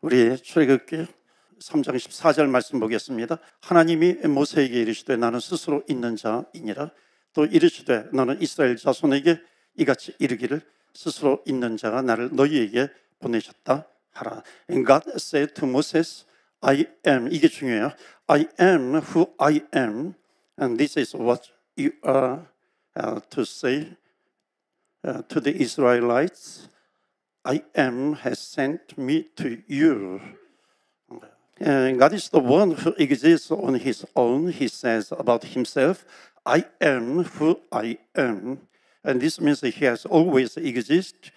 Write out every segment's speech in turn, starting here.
우리 출애굽기 3장 14절 말씀 보겠습니다. 하나님이 모세에게 이르시되 나는 스스로 있는 자이니라. 또 이르시되 너는 이스라엘 자손에게 이같이 이르기를 스스로 있는 자가 나를 너희에게 보내셨다 하라. And God said to Moses, I am. 이게 중요해요. I am who I am. And this is what you are to say to the Israelites. I am has sent me to you. And God is the one who exists on his own. He says about himself, I am who I am. And this means that he has always existed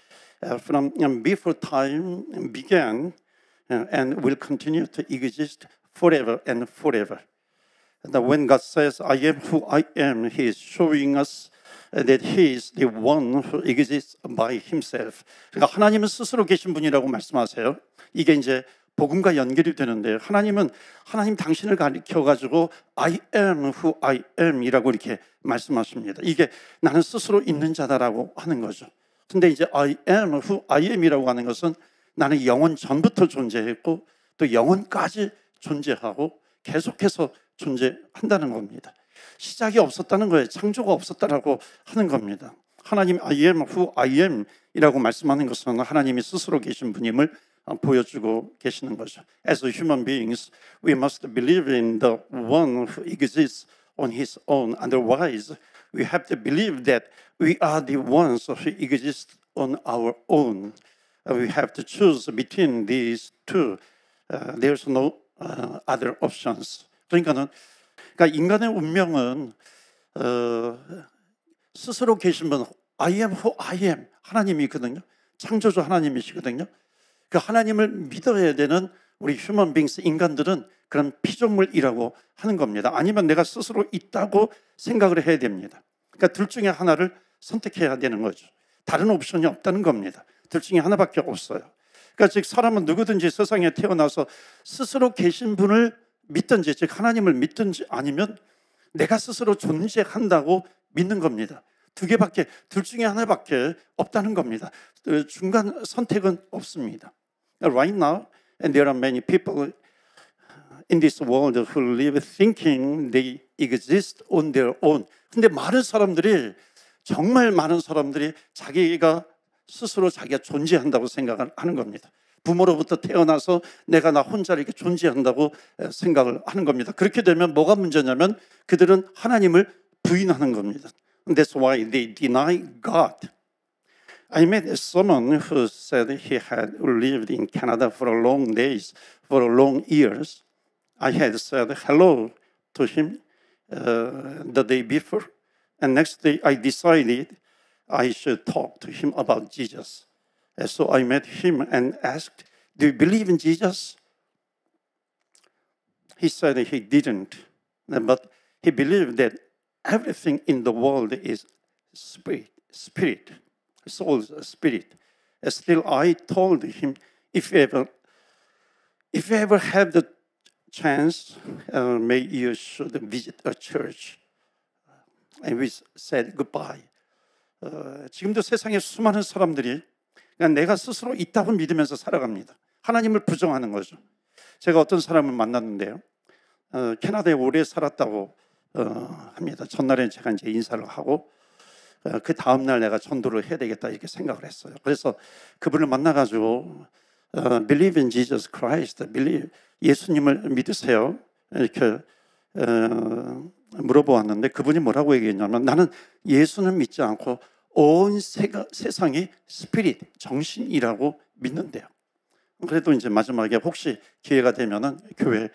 from before time began and will continue to exist forever and forever. And when God says, I am who I am, he is showing us that he is the one who exists by himself. 그러니까 하나님은 스스로 계신 분이라고 말씀하세요. 이게 이제 복음과 연결이 되는데요. 하나님은 하나님 당신을 가리켜가지고 I am who I am 이라고 이렇게 말씀하십니다. 이게 나는 스스로 있는 자다라고 하는 거죠. 근데 이제 I am who I am 이라고 하는 것은 나는 영원 전부터 존재했고 또 영원까지 존재하고 계속해서 존재한다는 겁니다. 시작이 없었다는 거예요. 창조가 없었다라고 하는 겁니다. 하나님 I am who I am 이라고 말씀하는 것은 하나님이 스스로 계신 분임을 보여주고 계시는 거죠. As human beings, we must believe in the one who exists on his own. Otherwise, we have to believe that we are the ones who exist on our own. We have to choose between these two. There's no other options. 그러니까 인간의 운명은 스스로 계신 분 I am who I am 하나님이거든요. 창조주 하나님이시거든요. 그 하나님을 믿어야 되는 우리 휴먼 빙스 인간들은 그런 피조물이라고 하는 겁니다. 아니면 내가 스스로 있다고 생각을 해야 됩니다. 그러니까 둘 중에 하나를 선택해야 되는 거죠. 다른 옵션이 없다는 겁니다. 둘 중에 하나밖에 없어요. 그러니까 즉 사람은 누구든지 세상에 태어나서 스스로 계신 분을 믿든지 즉 하나님을 믿든지 아니면 내가 스스로 존재한다고 믿는 겁니다. 둘 중에 하나밖에 없다는 겁니다. 중간 선택은 없습니다. Right now, and there are many people in this world who live thinking they exist on their own. 근데 정말 많은 사람들이 자기가 스스로 자기가 존재한다고 생각을 하는 겁니다. 부모로부터 태어나서 내가 나 혼자 이렇게 존재한다고 생각을 하는 겁니다. 그렇게 되면 뭐가 문제냐면 그들은 하나님을 부인하는 겁니다. That's why they deny God. I met someone who said he had lived in Canada for long days, for long years. I had said hello to him the day before, and next day I decided I should talk to him about Jesus. And so I met him and asked, do you believe in Jesus? He said he didn't, but he believed that everything in the world is spirit, soul, spirit. Still, I told him, if you ever have the chance, maybe you should visit a church. And we said goodbye. 지금도 세상에 수많은 사람들이 그냥 내가 스스로 있다고 믿으면서 살아갑니다. 하나님을 부정하는 거죠. 제가 어떤 사람을 만났는데요. 캐나다에 오래 살았다고 합니다. 전날에 제가 이제 인사를 하고 그 다음 날 내가 전도를 해야 되겠다 이렇게 생각을 했어요. 그래서 그분을 만나가지고 Believe in Jesus Christ, 예수님을 믿으세요 이렇게 물어보았는데 그분이 뭐라고 얘기했냐면 나는 예수는 믿지 않고 온 세상이 스피릿, 정신이라고 믿는데요. 그래도 이제 마지막에 혹시 기회가 되면은 교회에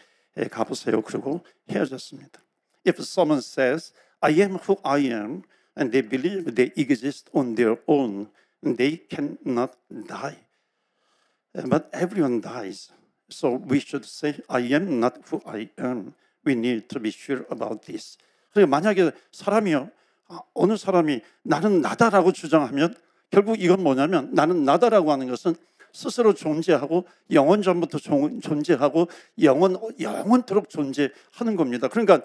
가보세요. 그리고 헤어졌습니다. If someone says, I am who I am, and they believe they exist on their own, they cannot die. But everyone dies. So we should say, I am not who I am. We need to be sure about this. 그러니까 만약에 어느 사람이 나는 나다라고 주장하면 결국 이건 뭐냐면 나는 나다라고 하는 것은 스스로 존재하고 영원 전부터 존재하고 영원토록 존재하는 겁니다. 그러니까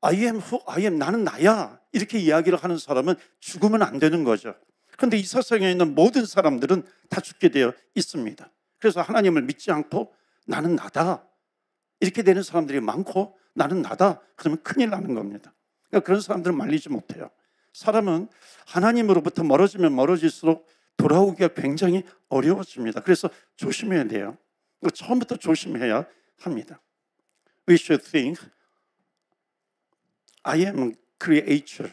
I am who I am, 나는 나야 이렇게 이야기를 하는 사람은 죽으면 안 되는 거죠. 그런데 이 세상에 있는 모든 사람들은 다 죽게 되어 있습니다. 그래서 하나님을 믿지 않고 나는 나다 이렇게 되는 사람들이 많고, 나는 나다 그러면 큰일 나는 겁니다. 그러니까 그런 사람들은 말리지 못해요. 사람은 하나님으로부터 멀어지면 멀어질수록 돌아오기가 굉장히 어려워집니다. 그래서 조심해야 돼요. 처음부터 조심해야 합니다. We should think I am creature.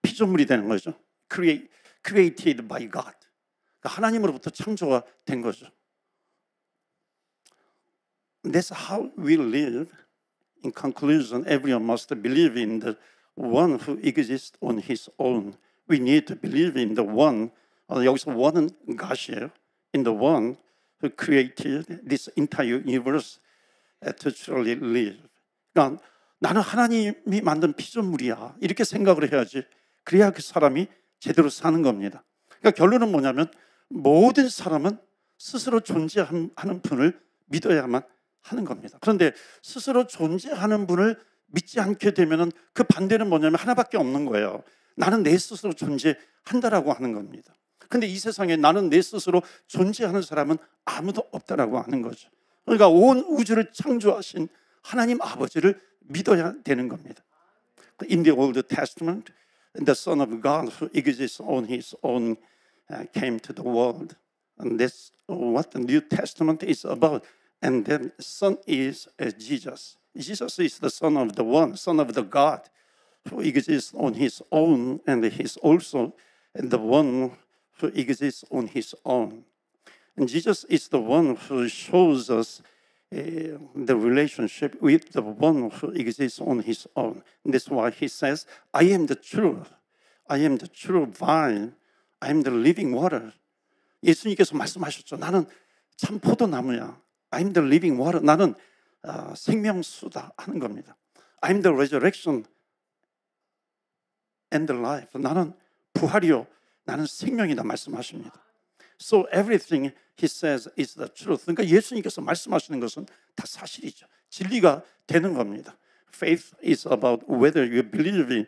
피조물이 되는 거죠. Created by God. 그러니까 하나님으로부터 창조가 된 거죠. That's how we live. In conclusion, everyone must believe in the one who exists on his own. We need to believe in the one. 여기서 one은 God이에요. In the one who created this entire universe to truly live. 그러니까 나는 하나님이 만든 피조물이야 이렇게 생각을 해야지, 그래야 그 사람이 제대로 사는 겁니다. 그러니까 결론은 뭐냐면 모든 사람은 스스로 존재하는 분을 믿어야만 하는 겁니다. 그런데 스스로 존재하는 분을 믿지 않게 되면 그 반대는 뭐냐면 하나밖에 없는 거예요. 나는 내 스스로 존재한다라고 하는 겁니다. 그런데 이 세상에 나는 내 스스로 존재하는 사람은 아무도 없다라고 하는 거죠. 그러니까 온 우주를 창조하신 하나님 아버지를 믿어야 되는 겁니다. In the Old Testament, the Son of God who exists on his own came to the world. And that's what the New Testament is about. And then Son is Jesus. Jesus is the Son of the One, Son of the God who exists on his own, and he's also the one who exists on his own. And Jesus is the one who shows us the relationship with the one who exists on his own. And that's why he says, I am the truth. I am the true vine. I am the living water. 예수님께서 말씀하셨죠. 나는 참 포도나무야. I am the living water. 나는 생명수다 하는 겁니다. I am the resurrection and the life. 나는 부활이요, 나는 생명이다 말씀하십니다. So everything he says is the truth. 그러니까 예수님께서 말씀하시는 것은 다 사실이죠. 진리가 되는 겁니다. Faith is about whether you believe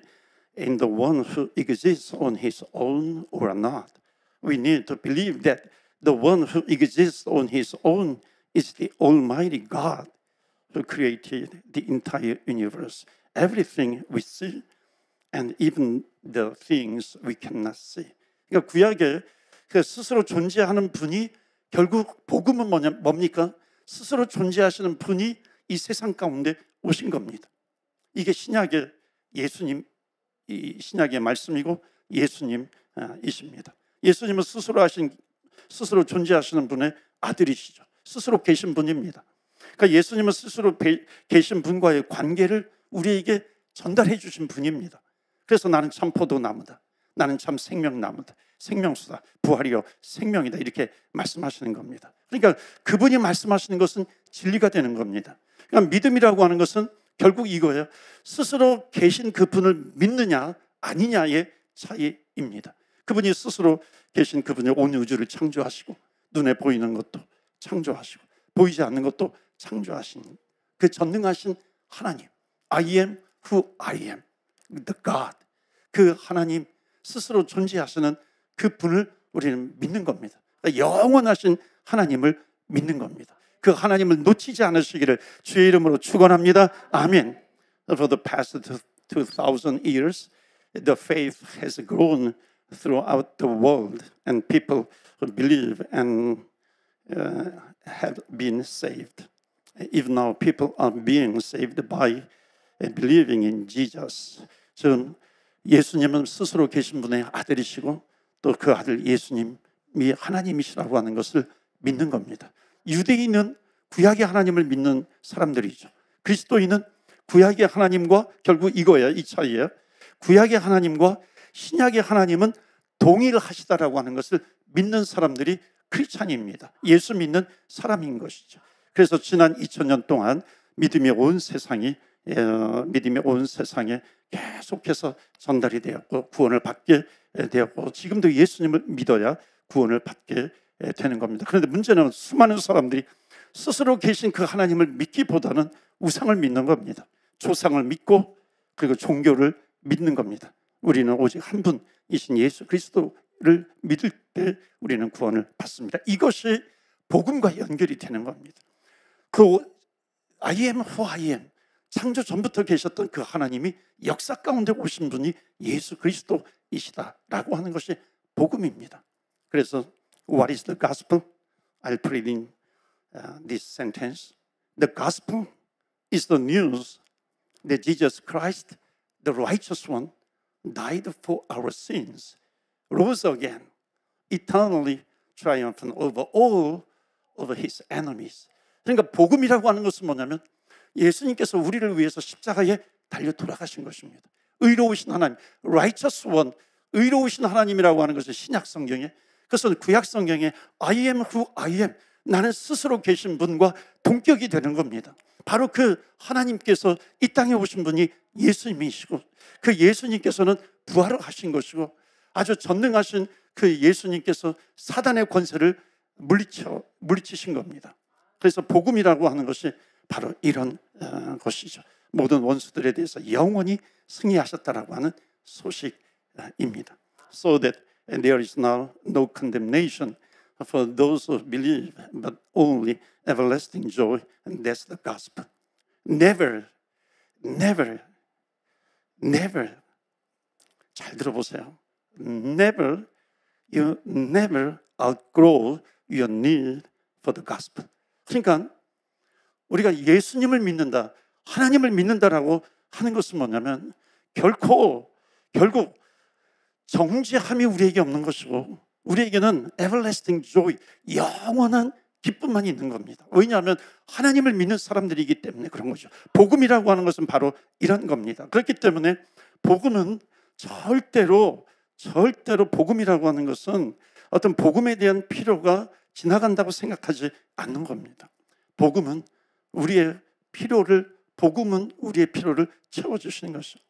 in the one who exists on his own or not. We need to believe that the one who exists on his own is the Almighty God who created the entire universe. Everything we see and even the things we cannot see. 그러니까 구약에 그 스스로 존재하는 분이 결국 복음은 뭡니까? 스스로 존재하시는 분이 이 세상 가운데 오신 겁니다. 이게 신약의 예수님, 이 신약의 말씀이고 예수님이십니다. 예수님은 스스로 존재하시는 분의 아들이시죠. 스스로 계신 분입니다. 그러니까 예수님은 스스로 계신 분과의 관계를 우리에게 전달해 주신 분입니다. 그래서 나는 참 포도나무다. 나는 참 생명나무다. 생명수다. 부활이요 생명이다. 이렇게 말씀하시는 겁니다. 그러니까 그분이 말씀하시는 것은 진리가 되는 겁니다. 그러니까 믿음이라고 하는 것은 결국 이거예요. 스스로 계신 그분을 믿느냐 아니냐의 차이입니다. 그분이 스스로 계신 그분이 온 우주를 창조하시고 눈에 보이는 것도 창조하시고 보이지 않는 것도 창조하신 그 전능하신 하나님, I am who I am, the God. 그 하나님 스스로 존재하시는 그 분을 우리는 믿는 겁니다. 영원하신 하나님을 믿는 겁니다. 그 하나님을 놓치지 않으시기를 주의 이름으로 축원합니다. 아멘. For the past 2,000 years, the faith has grown throughout the world, and people who believe and have been saved. Even now, people are being saved by believing in Jesus. 즉, 예수님은 스스로 계신 분의 아들이시고 또 그 아들 예수님이 하나님이시라고 하는 것을 믿는 겁니다. 유대인은 구약의 하나님을 믿는 사람들이죠. 그리스도인은 구약의 하나님과 결국 이거예요. 이 차이예요. 구약의 하나님과 신약의 하나님은 동일하시다라고 하는 것을 믿는 사람들이 크리스찬입니다. 예수 믿는 사람인 것이죠. 그래서 지난 2000년 동안 믿음이 온 세상에 계속해서 전달이 되었고 구원을 받게 되었고 지금도 예수님을 믿어야 구원을 받게 되는 겁니다. 그런데 문제는 수많은 사람들이 스스로 계신 그 하나님을 믿기보다는 우상을 믿는 겁니다. 조상을 믿고 그리고 종교를 믿는 겁니다. 우리는 오직 한 분이신 예수 그리스도를 예수를 믿을 때 우리는 구원을 받습니다. 이것이 복음과 연결이 되는 겁니다. 그 I am who I am, 창조 전부터 계셨던 그 하나님이 역사 가운데 오신 분이 예수 그리스도이시다라고 하는 것이 복음입니다. 그래서 What is the gospel? I'll put it in this sentence. The gospel is the news that Jesus Christ, the righteous one, died for our sins, rose again, eternally triumphant over all of his enemies. 그러니까 복음이라고 하는 것은 뭐냐면 예수님께서 우리를 위해서 십자가에 달려 돌아가신 것입니다. 의로우신 하나님, righteous one, 의로우신 하나님이라고 하는 것은 신약 성경에, 그것은 구약 성경에 I am who I am, 나는 스스로 계신 분과 동격이 되는 겁니다. 바로 그 하나님께서 이 땅에 오신 분이 예수님이시고, 그 예수님께서는 부활하신 것이고, 아주 전능하신 그 예수님께서 사단의 권세를 물리치신 겁니다. 그래서 복음이라고 하는 것이 바로 이런 것이죠. 모든 원수들에 대해서 영원히 승리하셨다라고 하는 소식입니다. So that there is now no condemnation for those who believe, but only everlasting joy, and that's the gospel. Never, never, never. 잘 들어보세요. Never, you never outgrow your need for the gospel. 그러니까 우리가 예수님을 믿는다, 하나님을 믿는다라고 하는 것은 뭐냐면 결국 정죄함이 우리에게 없는 것이고, 우리에게는 everlasting joy, 영원한 기쁨만 있는 겁니다. 왜냐하면 하나님을 믿는 사람들이기 때문에 그런 거죠. 복음이라고 하는 것은 바로 이런 겁니다. 그렇기 때문에 복음은 절대로 복음이라고 하는 것은 어떤 복음에 대한 필요가 지나간다고 생각하지 않는 겁니다. 복음은 우리의 필요를 채워주시는 것이죠.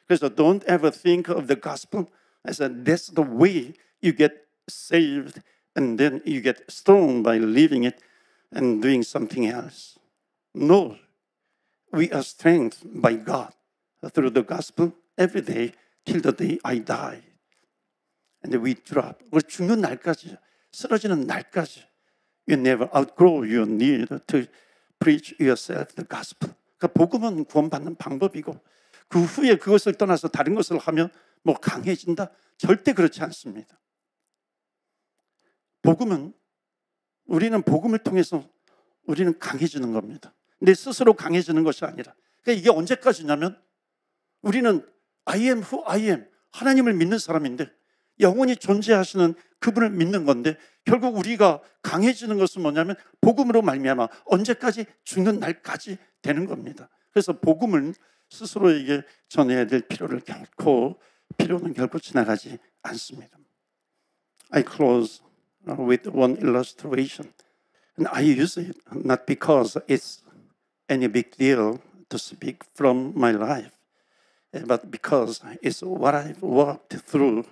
그래서 don't ever think of the gospel as that's the way you get saved and then you get strong by living it and doing something else. No, we are strengthened by God through the gospel every day till the day I die. And we drop. 우리 죽는 날까지, 쓰러지는 날까지. You never outgrow your need to preach yourself the gospel. 그러니까 복음은 구원받는 방법이고, 그 후에 그것을 떠나서 다른 것을 하면 뭐 강해진다? 절대 그렇지 않습니다. 복음은, 우리는 복음을 통해서 우리는 강해지는 겁니다. 내 스스로 강해지는 것이 아니라. 그러니까 이게 언제까지냐면 우리는 I am who I am, 하나님을 믿는 사람인데, 영원히 존재하시는 그분을 믿는 건데, 결국 우리가 강해지는 것은 뭐냐면 복음으로 말미암아 언제까지? 죽는 날까지 되는 겁니다. 그래서 복음을 스스로에게 전해야 될 필요는 결코 지나가지 않습니다. I close with one illustration. And I use it not because it's any big deal to speak from my life, but because it's what I've walked through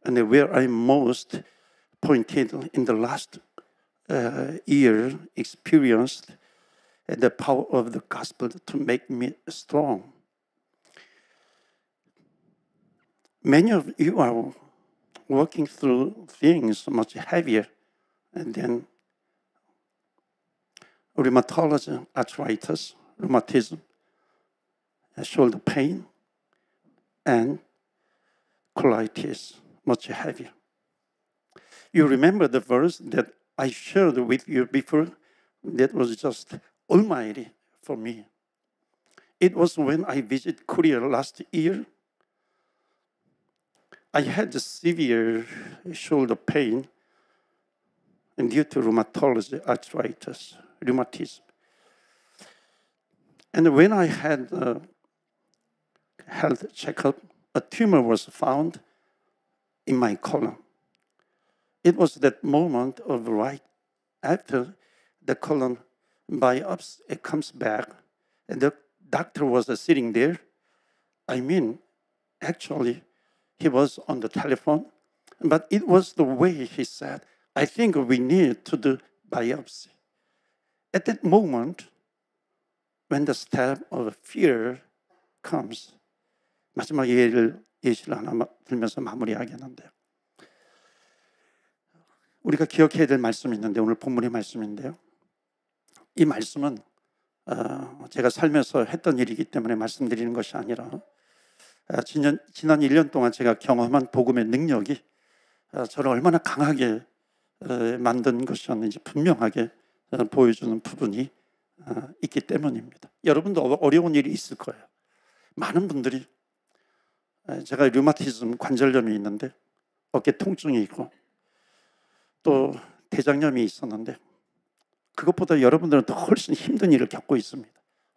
and where I'm most pointed in the last year experienced the power of the gospel to make me strong. Many of you are working through things much heavier than rheumatology, arthritis, rheumatism, shoulder pain, and colitis, much heavier. You remember the verse that I shared with you before? That was just almighty for me. It was when I visited Korea last year. I had severe shoulder pain and due to rheumatology, arthritis, rheumatism. And when I had a health checkup, a tumor was found in my colon. It was that moment of right after the colon biopsy, it comes back, and the doctor was sitting there. I mean, actually, he was on the telephone, but it was the way he said, I think we need to do biopsy. At that moment, when the step of fear comes, 마지막 예시를 하나 들면서 마무리하겠는데요. 우리가 기억해야 될 말씀이 있는데, 오늘 본문의 말씀인데요, 이 말씀은 제가 살면서 했던 일이기 때문에 말씀드리는 것이 아니라 지난 1년 동안 제가 경험한 복음의 능력이 저를 얼마나 강하게 만든 것이었는지 분명하게 보여주는 부분이 있기 때문입니다. 여러분도 어려운 일이 있을 거예요. 많은 분들이, 제가 류마티즘 관절염이 있는데 어깨 통증이 있고 또 대장염이 있었는데, 그것보다 여러분들은 더 훨씬 힘든 일을 겪고 있습니다.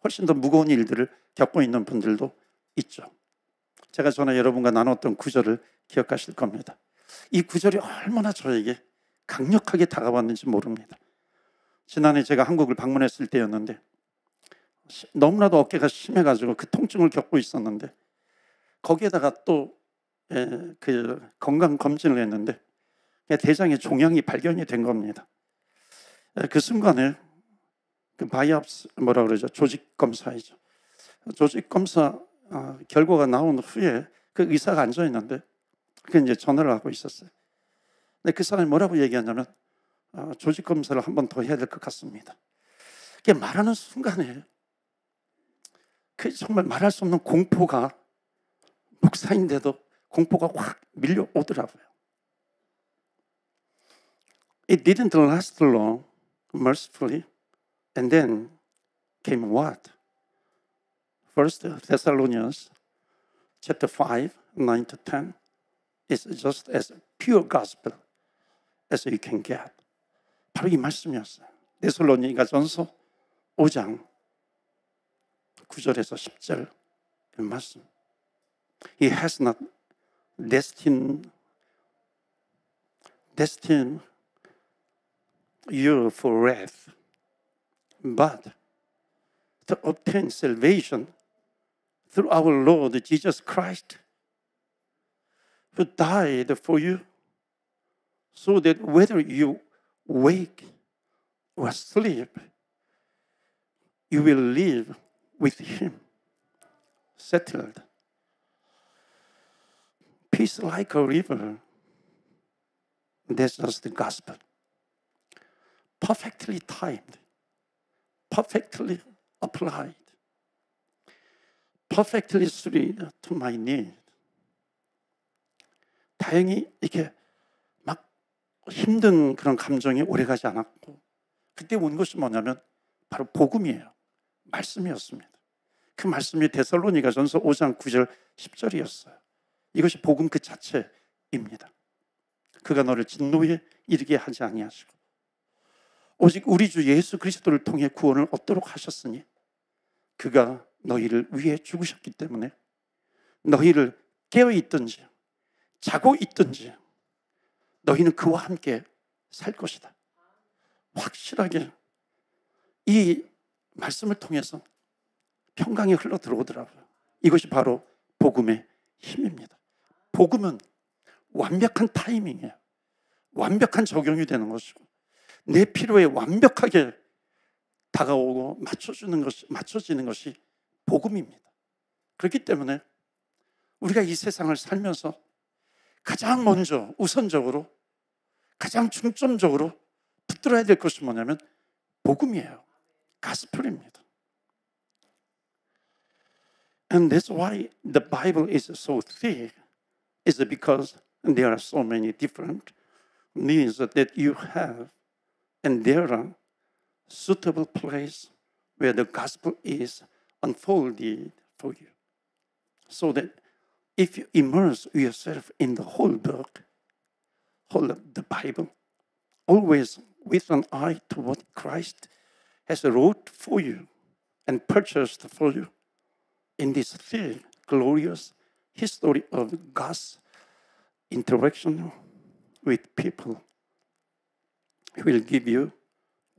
훨씬 더 무거운 일들을 겪고 있는 분들도 있죠. 제가 전에 여러분과 나눴던 구절을 기억하실 겁니다. 이 구절이 얼마나 저에게 강력하게 다가왔는지 모릅니다. 지난해 제가 한국을 방문했을 때였는데, 너무나도 어깨가 심해가지고 그 통증을 겪고 있었는데, 거기에다가 또 그 건강검진을 했는데 대장에 종양이 발견이 된 겁니다. 그 순간에 그 바이옵시, 뭐라 그러죠? 조직 검사이죠. 조직 검사 결과가 나온 후에 그 의사가 앉아 있는데, 그 이제 전화를 하고 있었어요. 근데 그 사람이 뭐라고 얘기하냐면 조직 검사를 한 번 더 해야 될 것 같습니다. 그게 말하는 순간에 그 정말 말할 수 없는 공포가, 목사인데도 공포가 확 밀려오더라고요. It didn't last long, mercifully. And then came what? First Thessalonians chapter 5, 9 to 10 is just as pure gospel as you can get. 바로 이 말씀이었어요. 데살로니가전서 5장 9절에서 10절 그 말씀. He has not destined you for wrath, but to obtain salvation through our Lord Jesus Christ, who died for you, so that whether you wake or sleep, you will live with Him, settled. Peace like a river. That's just the gospel. Perfectly timed, perfectly applied, perfectly suited to my need. 다행히 이게 막 힘든 그런 감정이 오래가지 않았고, 그때 온 것이 뭐냐면 바로 복음이에요. 말씀이었습니다. 그 말씀이 데살로니가전서 5장 9절 10절이었어요. 이것이 복음 그 자체입니다. 그가 너를 진노에 이르게 하지 아니하시고 오직 우리 주 예수 그리스도를 통해 구원을 얻도록 하셨으니, 그가 너희를 위해 죽으셨기 때문에 너희를 깨어 있든지 자고 있든지 너희는 그와 함께 살 것이다. 확실하게 이 말씀을 통해서 평강이 흘러 들어오더라고요. 이것이 바로 복음의 힘입니다. 복음은 완벽한 타이밍이에요. 완벽한 적용이 되는 것이고, 내 필요에 완벽하게 다가오고 맞춰지는 것이 복음입니다. 그렇기 때문에 우리가 이 세상을 살면서 가장 먼저 우선적으로, 가장 중점적으로 붙들어야 될 것이 뭐냐면 복음이에요. 가스펠입니다. And that's why the Bible is so thick, is because there are so many different needs that you have, and there are suitable place where the gospel is unfolded for you. So that if you immerse yourself in the whole book, whole of the Bible, always with an eye to what Christ has wrote for you and purchased for you in this thick, glorious history of God's interaction with people, He will give you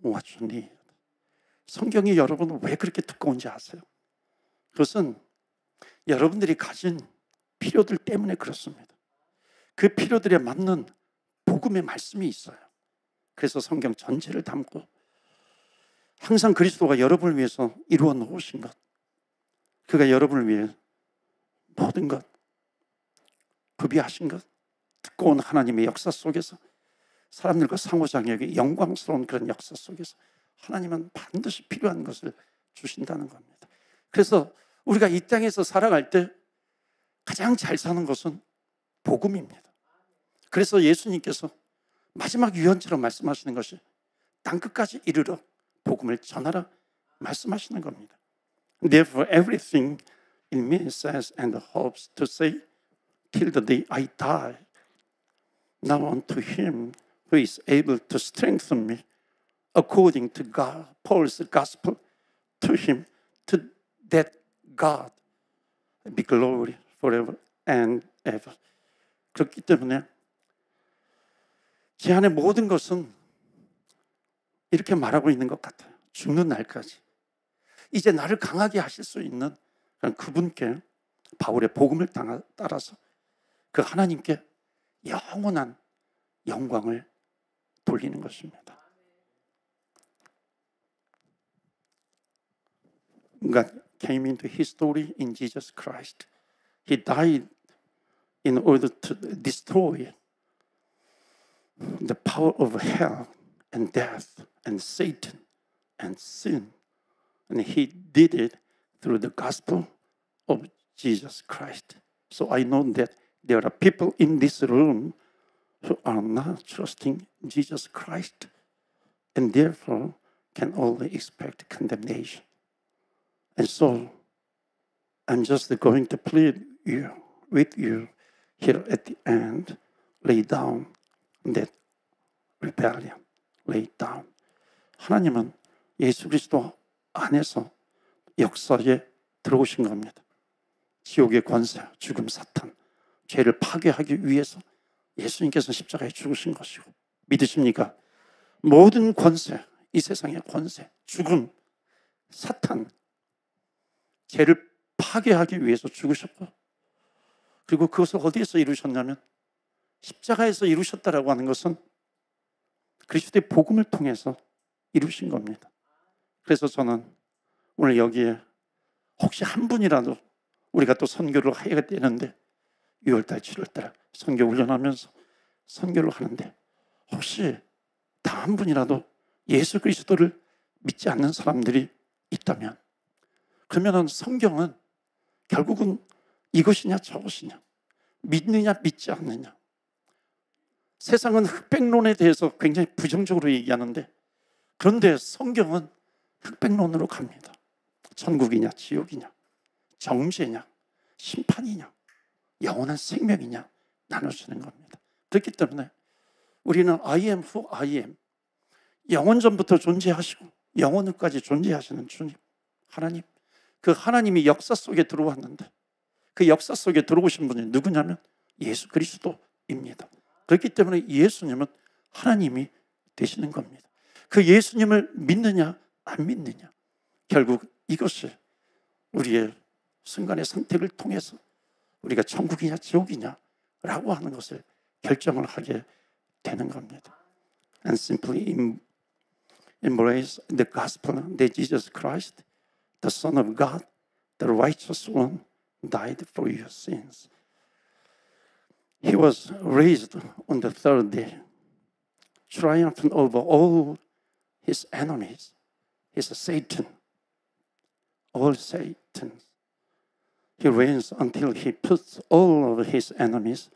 what you need. 성경이 여러분 왜 그렇게 두꺼운지 아세요? 그것은 여러분들이 가진 필요들 때문에 그렇습니다. 그 필요들에 맞는 복음의 말씀이 있어요. 그래서 성경 전체를 담고 항상 그리스도가 여러분을 위해서 이루어 놓으신 것, 그가 여러분을 위해 모든 것 구비하신 것, 두꺼운 하나님의 역사 속에서 사람들과 상호작용의 영광스러운 그런 역사 속에서 하나님은 반드시 필요한 것을 주신다는 겁니다. 그래서 우리가 이 땅에서 살아갈 때 가장 잘 사는 것은 복음입니다. 그래서 예수님께서 마지막 유언처럼 말씀하시는 것이 땅끝까지 이르러 복음을 전하라 말씀하시는 겁니다. Therefore everything in me says and hopes to say till the day I die. Now unto him who is able to strengthen me according to God, Paul's gospel, to him, to that God be glory forever and ever. 그렇기 때문에 제 안에 모든 것은 이렇게 말하고 있는 것 같아요. 죽는 날까지 이제 나를 강하게 하실 수 있는 그분께, 바울의 복음을 따라서 그 하나님께 영원한 영광을 돌리는 것입니다. God came into history in Jesus Christ. He died in order to destroy the power of hell and death and Satan and sin. And he did it through the gospel of Jesus Christ. So I know that there are people in this room who are not trusting Jesus Christ and therefore can only expect condemnation. And so I'm just going to plead with you here at the end, lay down that rebellion, lay down. 하나님은 예수 그리스도 안에서 역사에 들어오신 겁니다. 지옥의 권세, 죽음, 사탄, 죄를 파괴하기 위해서 예수님께서 십자가에 죽으신 것이고, 믿으십니까? 모든 권세, 이 세상의 권세, 죽음, 사탄, 죄를 파괴하기 위해서 죽으셨고, 그리고 그것을 어디에서 이루셨냐면 십자가에서 이루셨다라고 하는 것은 그리스도의 복음을 통해서 이루신 겁니다. 그래서 저는 오늘 여기에 혹시 한 분이라도 우리가 또 선교를 해야 되는데 6월달, 7월달 선교 훈련하면서 선교를 하는데 혹시 단 한 분이라도 예수 그리스도를 믿지 않는 사람들이 있다면, 그러면 성경은 결국은 이것이냐 저것이냐, 믿느냐 믿지 않느냐. 세상은 흑백론에 대해서 굉장히 부정적으로 얘기하는데, 그런데 성경은 흑백론으로 갑니다. 천국이냐 지옥이냐, 정죄냐 심판이냐, 영원한 생명이냐 나눠주는 겁니다. 그렇기 때문에 우리는 I am who I am, 영원 전부터 존재하시고 영원 후까지 존재하시는 주님 하나님, 그 하나님이 역사 속에 들어왔는데 그 역사 속에 들어오신 분이 누구냐면 예수 그리스도입니다. 그렇기 때문에 예수님은 하나님이 되시는 겁니다. 그 예수님을 믿느냐 안 믿느냐, 결국 이것이 우리의 순간의 선택을 통해서 우리가 천국이냐 지옥이냐 라고 하는 것을 결정을 하게 되는 겁니다. And simply embrace the gospel that Jesus Christ, the Son of God, the righteous one, died for your sins. He was raised on the third day, triumphant over all his enemies, his Satan, all Satans. He reigns until he puts all of his enemies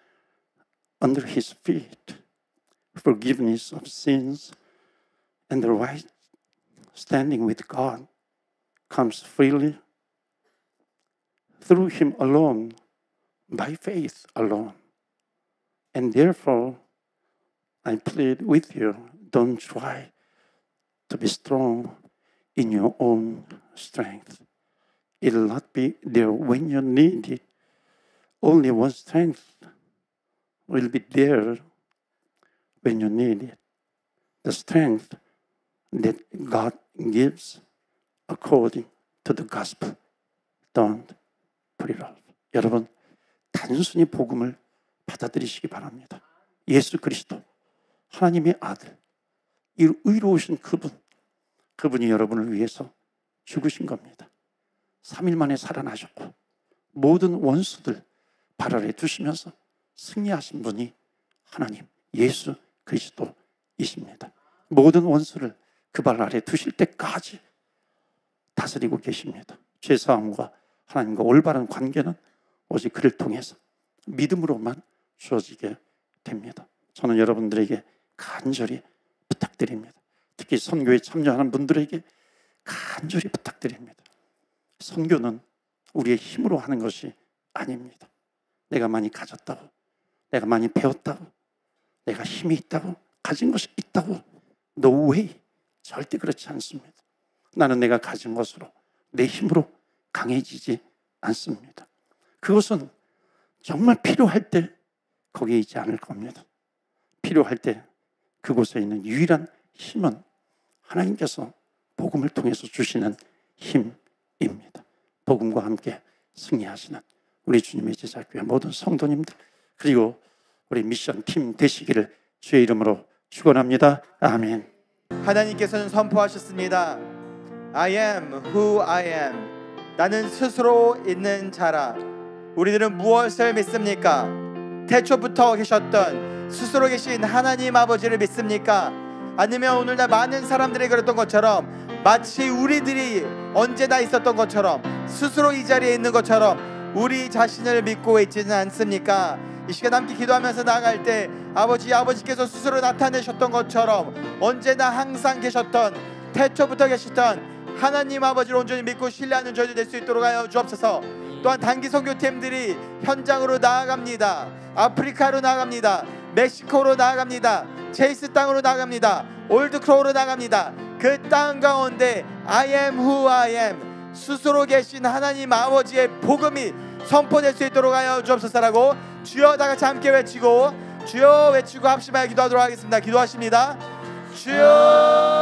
under his feet. Forgiveness of sins and the right standing with God comes freely through him alone, by faith alone. And therefore, I plead with you, don't try to be strong in your own strength. It will not be there when you need it. Only one strength will be there when you need it. The strength that God gives according to the gospel. Don't put it off. 여러분, 단순히 복음을 받아들이시기 바랍니다. 예수 그리스도, 하나님의 아들, 이 의로우신 그분이 여러분을 위해서 죽으신 겁니다. 3일 만에 살아나셨고 모든 원수들 발 아래 두시면서 승리하신 분이 하나님 예수 그리스도입니다. 하나님이십니다. 모든 원수를 그 발 아래 두실 때까지 다스리고 계십니다. 죄사함과 하나님과 올바른 관계는 오직 그를 통해서 믿음으로만 주어지게 됩니다. 저는 여러분들에게 간절히 부탁드립니다. 특히 선교에 참여하는 분들에게 간절히 부탁드립니다. 선교는 우리의 힘으로 하는 것이 아닙니다. 내가 많이 가졌다고, 내가 많이 배웠다고, 내가 힘이 있다고, 가진 것이 있다고, no way. 절대 그렇지 않습니다. 나는 내가 가진 것으로, 내 힘으로 강해지지 않습니다. 그것은 정말 필요할 때 거기에 있지 않을 겁니다. 필요할 때 그곳에 있는 유일한 힘은 하나님께서 복음을 통해서 주시는 힘입니다. 복음과 함께 승리하시는 우리 주님의 제자교회 모든 성도님들, 그리고 우리 미션 팀 되시기를 주의 이름으로 축원합니다. 아멘. 하나님께서는 선포하셨습니다. I am who I am. 나는 스스로 있는 자라. 우리들은 무엇을 믿습니까? 태초부터 계셨던 스스로 계신 하나님 아버지를 믿습니까? 아니면 오늘날 많은 사람들이 그랬던 것처럼 마치 우리들이 언제나 있었던 것처럼 스스로 이 자리에 있는 것처럼 우리 자신을 믿고 있지는 않습니까? 이 시간 함께 기도하면서 나아갈 때 아버지께서 스스로 나타내셨던 것처럼 언제나 항상 계셨던 태초부터 계셨던 하나님 아버지를 온전히 믿고 신뢰하는 저희들 될 수 있도록 하여 주옵소서. 또한 단기 선교팀들이 현장으로 나아갑니다. 아프리카로 나아갑니다. 멕시코로 나아갑니다. 체이스 땅으로 나아갑니다. 올드크로우로 나아갑니다. 그 땅 가운데 I am who I am, 스스로 계신 하나님 아버지의 복음이 선포될 수 있도록 하여 주옵소서라고 주여 다 같이 함께 외치고 주여 외치고 합심하여 기도하도록 하겠습니다. 기도하십니다. 주여